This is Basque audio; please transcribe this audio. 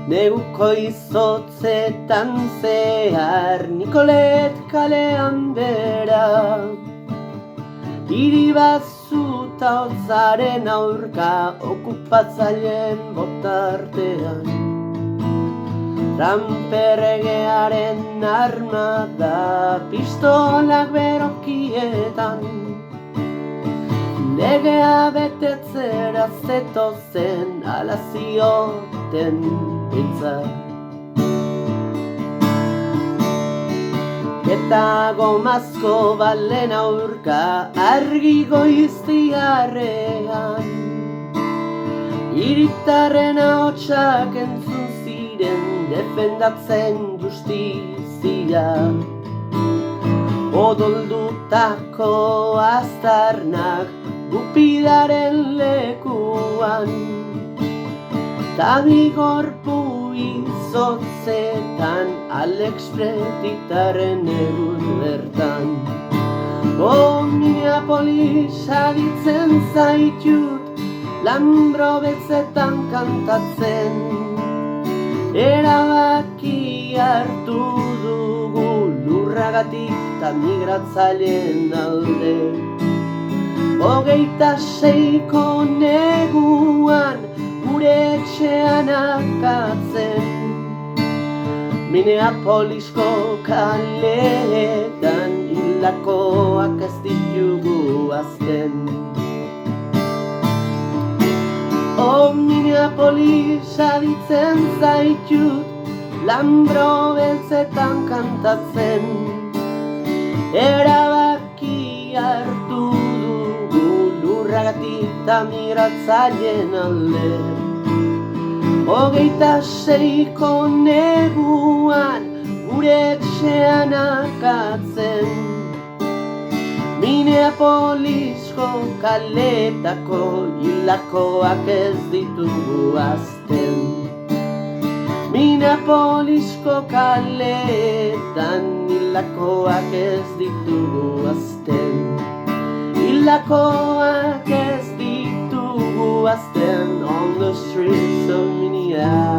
Neguko izotzetan zehar Nikolet kalean bera Hiri bazuta hotzaren aurka okupatzaileen botartean Tramperregearen armada pistolak berokietan Legea betetzera zetozen ala zioten behintzat Eta gomazko balen aurka argi goiztiarrean Hiritarren ahotsak entzun ziren defendatzen justizia Odoldutako aztarnak gupidaren lekuan Tabi gorpu izotzetan Alex Pretitaren egun bertan Minneapolis aditzen zaitut Lambro betzetan kantatzen Erabaki hartu dugu lurragatik ta migratzaileen alde 26ko neguan gure etxean akatzen Minneapolisko kaleetan hildakoak ez ditugu azten Minneapolis aditzen zaitut Lambro beltzetan kantatzen Erabaki hartu dugu lurragatik ta migratzaileen alde 26ko neguan gure etxean akatzen Minneapolisko kaletako hildakoak ez ditugu azten Minneapolisko kaletan hildakoak ez ditugu azten Hildakoak ez ditugu azten On the streets of Minneapolis